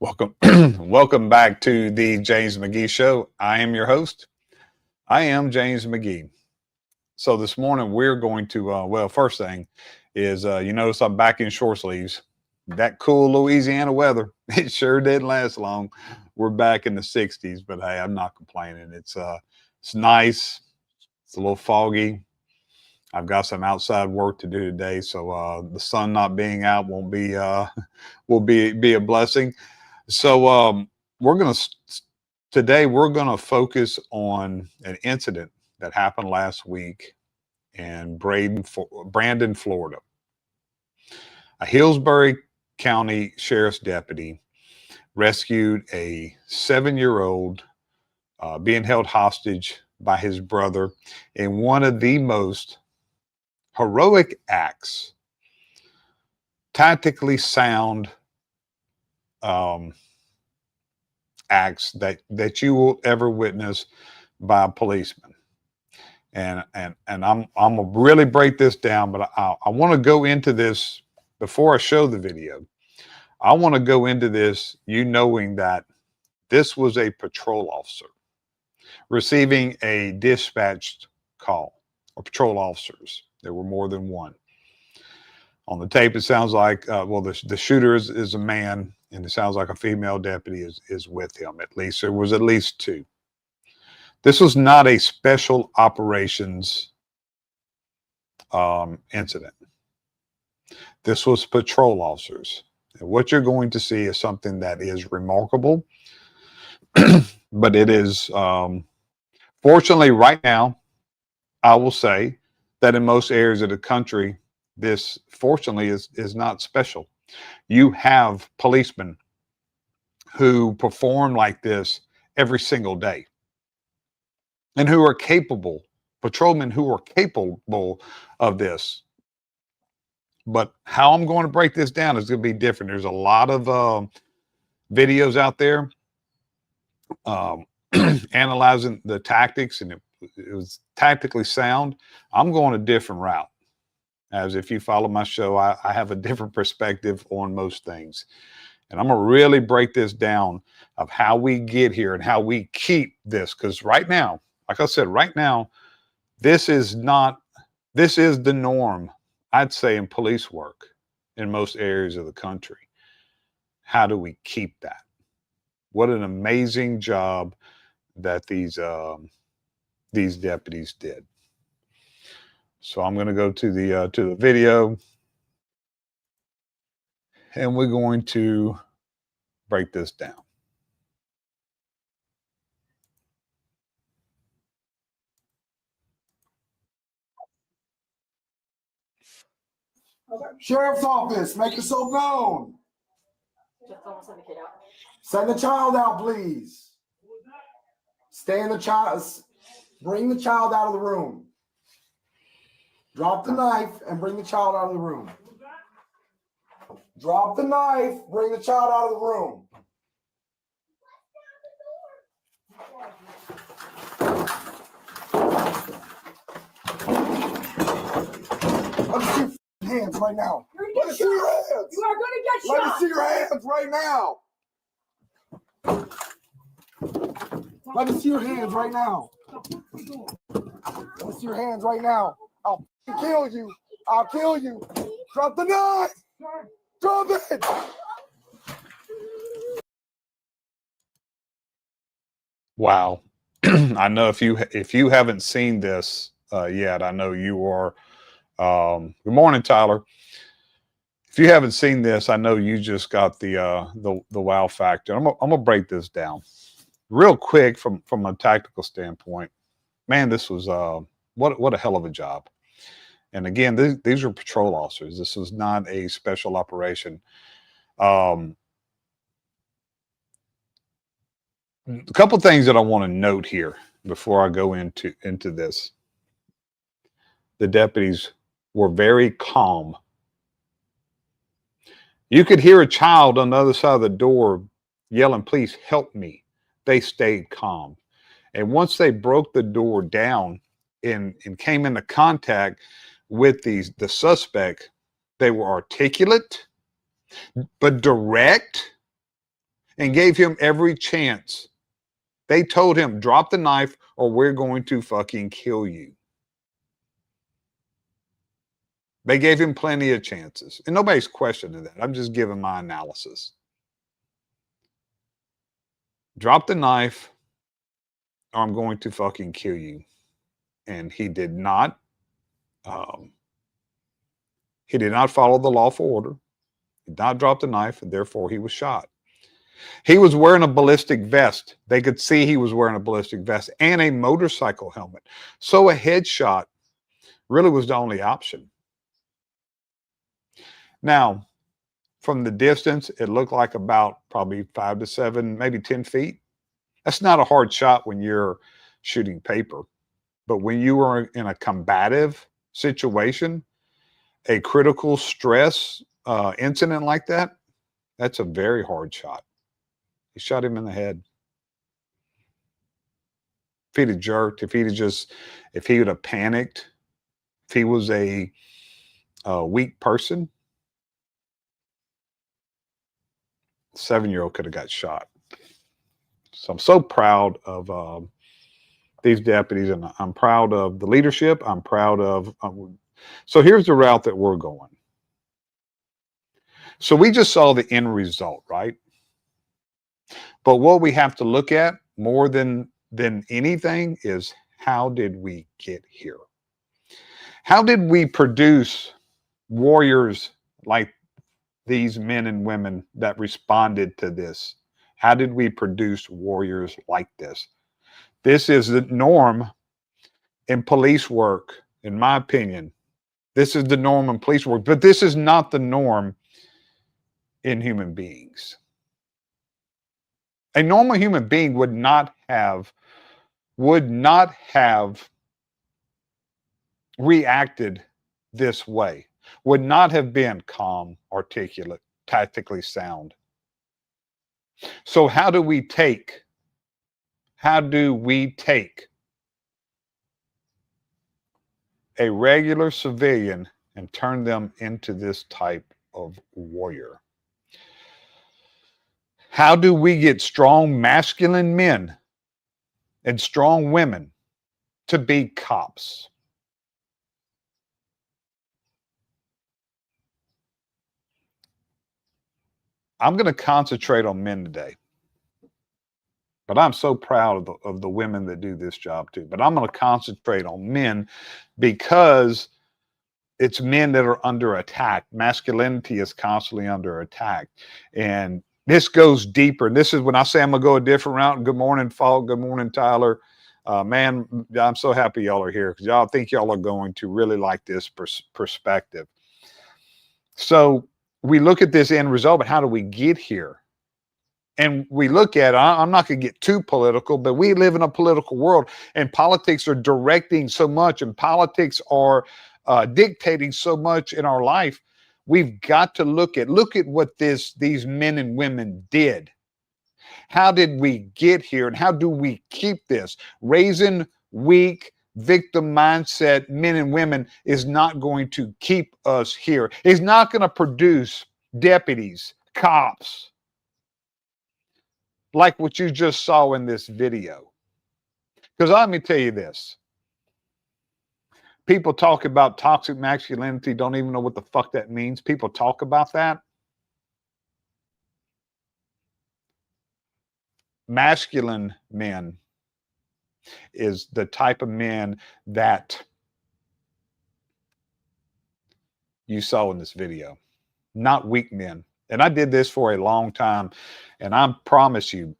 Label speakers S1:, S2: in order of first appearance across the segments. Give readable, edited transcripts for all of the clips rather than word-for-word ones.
S1: Welcome, welcome back to the James McGee Show. I am your host. I am James McGee. So this morning we're going to, first thing is you notice I'm back in short sleeves. That cool Louisiana weather, it sure didn't last long. We're back in the 60s, but hey, I'm not complaining. It's nice. It's a little foggy. I've got some outside work to do today, so the sun not being out won't be will be a blessing. So today we're gonna focus on an incident that happened last week in Brandon, Florida. A Hillsborough County Sheriff's deputy rescued a 7-year-old being held hostage by his brother in one of the most heroic acts, tactically sound acts that you will ever witness by a policeman. And I'm gonna really break this down, but I want to go into this before I show the video. I want to go into this, you knowing that this was a patrol officer receiving a dispatched call, or patrol officers. There were more than one. On the tape, it sounds like, the shooter is a man, and it sounds like a female deputy is with him. At least there was at least two. This was not a special operations incident. This was patrol officers. And what you're going to see is something that is remarkable, but it is, fortunately, right now, I will say that in most areas of the country, this fortunately is not special. You have policemen who perform like this every single day and who are capable, patrolmen who are capable of this. But how I'm going to break this down is going to be different. There's a lot of videos out there analyzing the tactics, and it was tactically sound. I'm going a different route. As if you follow my show, I have a different perspective on most things. And I'm going to really break this down of how we get here and how we keep this. Because right now, like I said, right now, this is the norm, I'd say, in police work in most areas of the country. How do we keep that? What an amazing job that these deputies did. So I'm going to go to the video, and we're going to break this down.
S2: Sheriff's office, make yourself known. Send the child out, please. Stay in the child. Bring the child out of the room. Drop the knife and bring the child out of the room. Drop the knife, bring the child out of the room. Let me see your hands right now. Let me see your hands.
S3: You are going to get shot.
S2: Let me see your hands right now. Let me see your hands right now. Let me see your hands right now. I'll kill you. I'll kill you. Drop the knife. Drop it.
S1: Wow. I know if you haven't seen this yet, I know you are. Good morning, Tyler. If you haven't seen this, I know you just got the wow factor. I'm gonna break this down real quick from a tactical standpoint. Man, this was what a hell of a job. And again, these are patrol officers. This was not a special operation. A couple things that I want to note here before I go into this. The deputies were very calm. You could hear a child on the other side of the door yelling, "Please help me." They stayed calm. And once they broke the door down and came into contact with the suspect, they were articulate, but direct, and gave him every chance. They told him, drop the knife or we're going to fucking kill you. They gave him plenty of chances. And nobody's questioning that. I'm just giving my analysis. Drop the knife or I'm going to fucking kill you. And he did not. He did not follow the lawful order. He did not drop the knife, and therefore he was shot. He was wearing a ballistic vest. They could see he was wearing a ballistic vest and a motorcycle helmet. So a headshot really was the only option. Now, from the distance, it looked like about probably 5 to 7, maybe 10 feet. That's not a hard shot when you're shooting paper. But when you are in a combative situation, a critical stress incident like that, that's a very hard shot. He shot him in the head. If he'd have jerked, if he would have panicked, if he was a weak person, 7-year-old could have got shot. So I'm so proud of these deputies, and I'm proud of the leadership. I'm proud of. So here's the route that we're going. So we just saw the end result, right? But what we have to look at more than anything is, how did we get here? How did we produce warriors like these men and women that responded to this? How did we produce warriors like this? This is the norm in police work, in my opinion. This is the norm in police work, but this is not the norm in human beings. A normal human being would not have reacted this way, would not have been calm, articulate, tactically sound. So how do we take a regular civilian and turn them into this type of warrior? How do we get strong masculine men and strong women to be cops? I'm going to concentrate on men today, but I'm so proud of the women that do this job too. But I'm going to concentrate on men because it's men that are under attack. Masculinity is constantly under attack. And this goes deeper. And this is when I say I'm going to go a different route. Good morning, Falk. Good morning, Tyler. Man, I'm so happy y'all are here because y'all think y'all are going to really like this perspective. So we look at this end result, but how do we get here? And we look at, I'm not going to get too political, but we live in a political world, and politics are directing so much, and politics are dictating so much in our life. We've got to look at what these men and women did. How did we get here, and how do we keep this? Raising weak, victim mindset men and women is not going to keep us here. It's not going to produce deputies, cops, like what you just saw in this video. Because let me tell you this. People talk about toxic masculinity, don't even know what the fuck that means. People talk about that. Masculine men is the type of men that you saw in this video, not weak men. And I did this for a long time, and I promise you,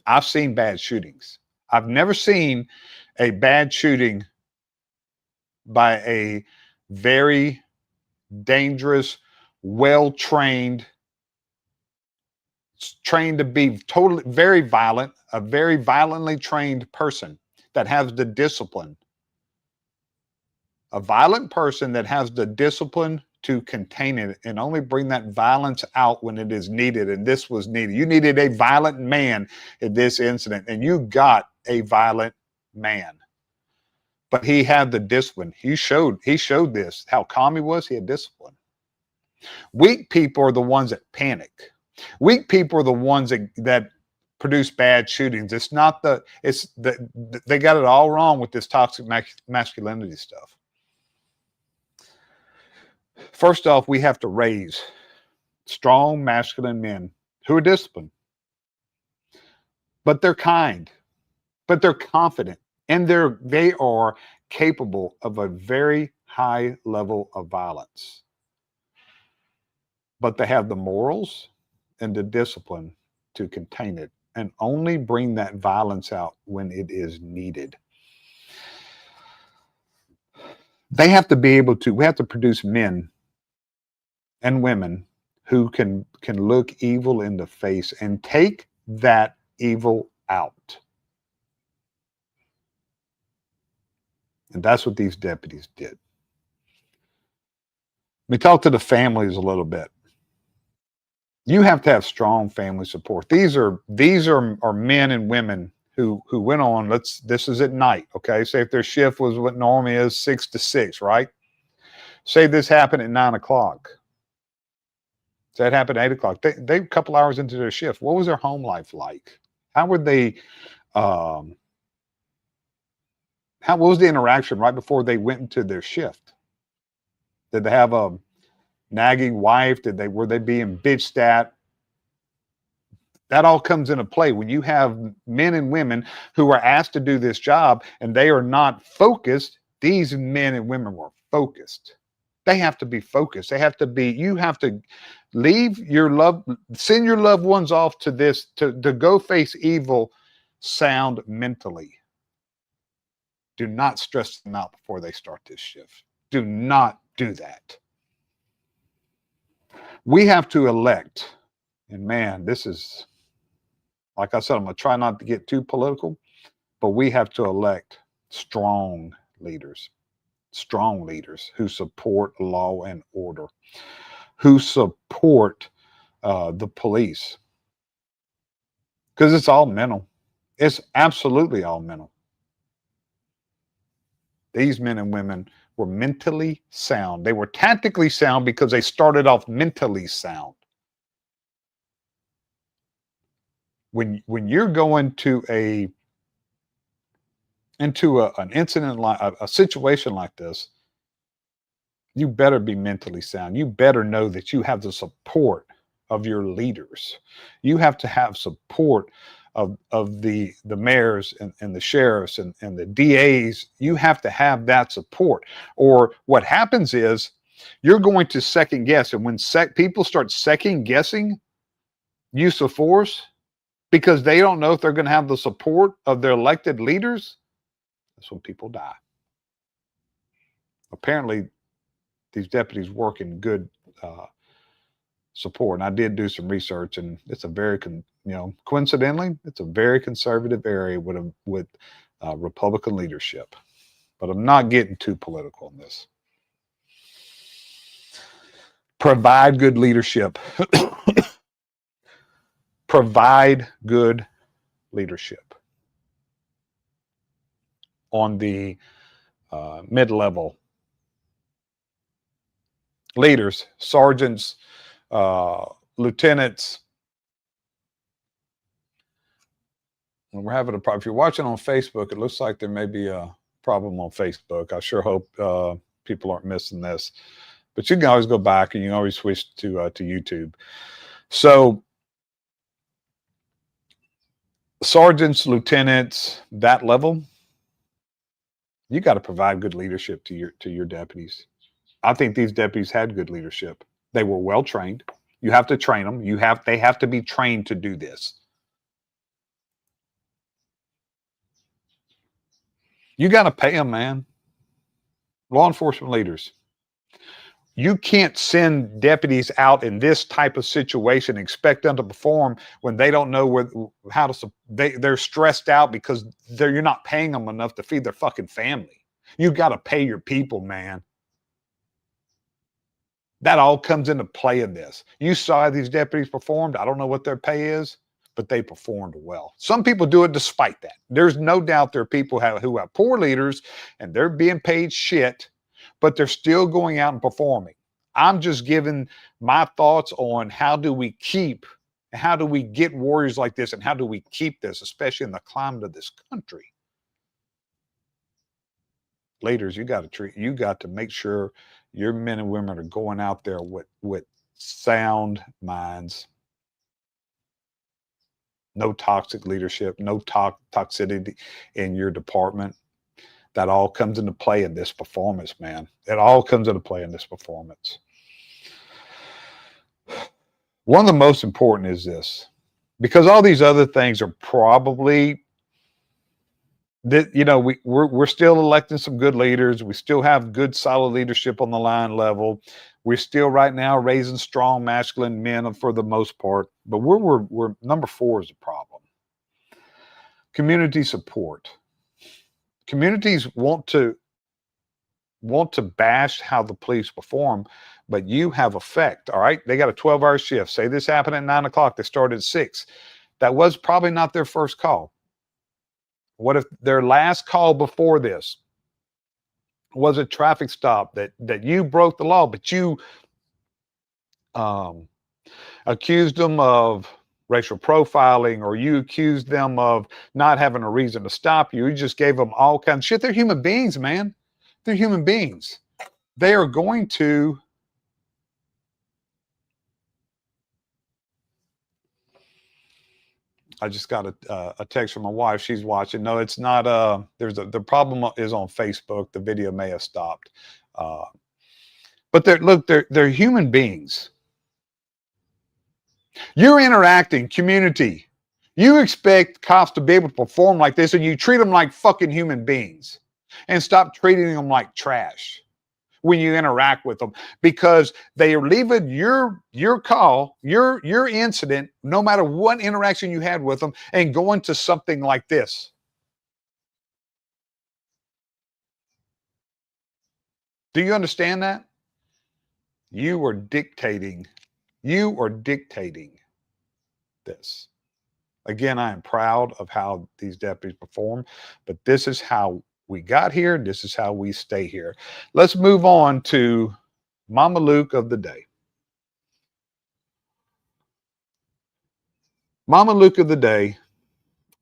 S1: I've seen bad shootings. I've never seen a bad shooting by a very dangerous, well-trained, trained to be totally very violent, a very violently trained person that has the discipline. A violent person that has the discipline to contain it and only bring that violence out when it is needed. And this was needed. You needed a violent man in this incident, and you got a violent man. But he had the discipline. He showed this, how calm he was. He had discipline. Weak people are the ones that panic. Weak people are the ones that produce bad shootings. It's not they got it all wrong with this toxic masculinity stuff. First off, we have to raise strong masculine men who are disciplined, but they're kind, but they're confident, and they are capable of a very high level of violence. But they have the morals and the discipline to contain it and only bring that violence out when it is needed. We have to produce men and women who can look evil in the face and take that evil out. And that's what these deputies did. Let me talk to the families a little bit. You have to have strong family support. These are men and women who went on. This is at night, okay? Say if their shift was what normally is 6 to 6, right? Say this happened at 9 o'clock. Say it happened at 8 o'clock. They a couple hours into their shift. What was their home life like? How were they? What was the interaction right before they went into their shift? Did they have a nagging wife? Were they being bitched at? That all comes into play when you have men and women who are asked to do this job and they are not focused. These men and women were focused. They have to be focused. You have to send your loved ones off to this, to go face evil sound mentally. Do not stress them out before they start this shift. Do not do that. We have to elect, and man, this is, like I said, I'm going to try not to get too political, but we have to elect strong leaders who support law and order, who support the police. Because it's all mental. It's absolutely all mental. These men and women were mentally sound. They were tactically sound because they started off mentally sound. When you're going to an incident like a situation like this, you better be mentally sound. You better know that you have the support of your leaders. You have to have support of the mayors and the sheriffs and the DAs. You have to have that support. Or what happens is you're going to second guess. And when people start second guessing use of force because they don't know if they're going to have the support of their elected leaders, that's when people die. Apparently, these deputies work in good support. And I did do some research, and it's a very, coincidentally, it's a very conservative area with Republican leadership. But I'm not getting too political on this. Provide good leadership. Provide good leadership on the mid-level leaders, sergeants, lieutenants. When we're having a problem, if you're watching on Facebook, it looks like there may be a problem on Facebook. I sure hope people aren't missing this, but you can always go back and you can always switch to YouTube. So sergeants, lieutenants, that level, you got to provide good leadership to your deputies. I think these deputies had good leadership. They were well trained. You have to train them. They have to be trained to do this. You got to pay them, man. Law enforcement leaders. You can't send deputies out in this type of situation and expect them to perform when they don't know they're stressed out because you're not paying them enough to feed their fucking family. You got to pay your people, man. That all comes into play in this. You saw how these deputies performed. I don't know what their pay is, but they performed well. Some people do it despite that. There's no doubt there are people who have poor leaders and they're being paid shit, but they're still going out and performing. I'm just giving my thoughts on how do we keep And how do we get warriors like this? And how do we keep this, especially in the climate of this country? Leaders, you got to make sure your men and women are going out there with sound minds, no toxic leadership, no toxicity in your department. That all comes into play in this performance, man. It all comes into play in this performance. One of the most important is this, because all these other things are probably that, you know, we're still electing some good leaders. We still have good, solid leadership on the line level. We're still right now raising strong, masculine men for the most part. But we're number 4 is the problem. Community support. Communities want to bash how the police perform, but you have effect. All right, they got a 12-hour shift. Say this happened at 9 o'clock. They started at 6. That was probably not their first call. What if their last call before this was a traffic stop that you broke the law, but you accused them of racial profiling, or you accused them of not having a reason to stop you. You just gave them all kinds of shit. They're human beings, man. They're human beings. They are going to I just got a text from my wife. She's watching. No, it's not. The problem is on Facebook. The video may have stopped. But they're human beings. You're interacting, community. You expect cops to be able to perform like this, and you treat them like fucking human beings, and stop treating them like trash when you interact with them, because they are leaving your call, your incident, no matter what interaction you had with them, and going to something like this. Do you understand that? You are dictating this. Again, I am proud of how these deputies perform, but this is how we got here. This is how we stay here. Let's move on to Mama Luke of the day. Mama Luke of the day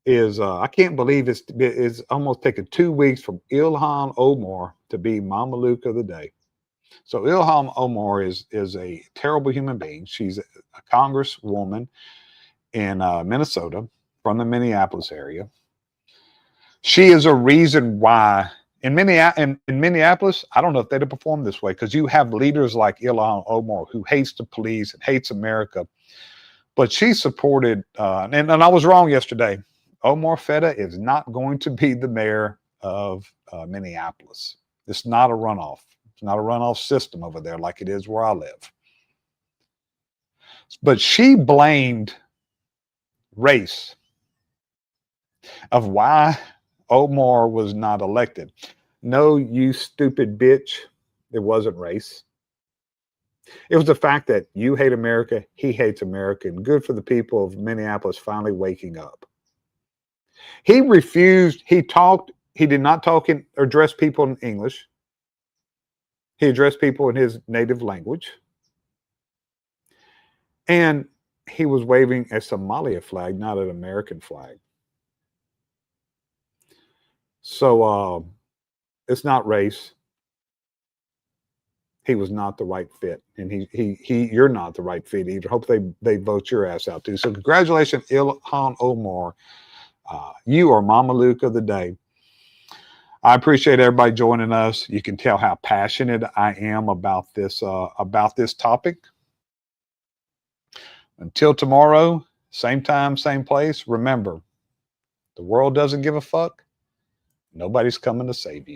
S1: is, I can't believe it's almost taken 2 weeks from Ilhan Omar to be Mama Luke of the day. So Ilhan Omar is a terrible human being. She's a congresswoman in Minnesota, from the Minneapolis area. She is a reason why in Minneapolis, I don't know if they'd have performed this way, because you have leaders like Ilhan Omar, who hates the police and hates America. But she supported, and I was wrong yesterday. Omar Feta is not going to be the mayor of Minneapolis. It's not a runoff. It's not a runoff system over there like it is where I live. But she blamed race of why Omar was not elected. No, you stupid bitch. It wasn't race. It was the fact that you hate America, he hates America, and good for the people of Minneapolis finally waking up. He refused, he did not talk or address people in English. He addressed people in his native language. And he was waving a Somalia flag, not an American flag. So it's not race. He was not the right fit, and you're not the right fit either. Hope they vote your ass out too. So congratulations, Ilhan Omar. You are Mama Luke of the day. I appreciate everybody joining us. You can tell how passionate I am about this topic. Until tomorrow, same time, same place. Remember, the world doesn't give a fuck. Nobody's coming to save you.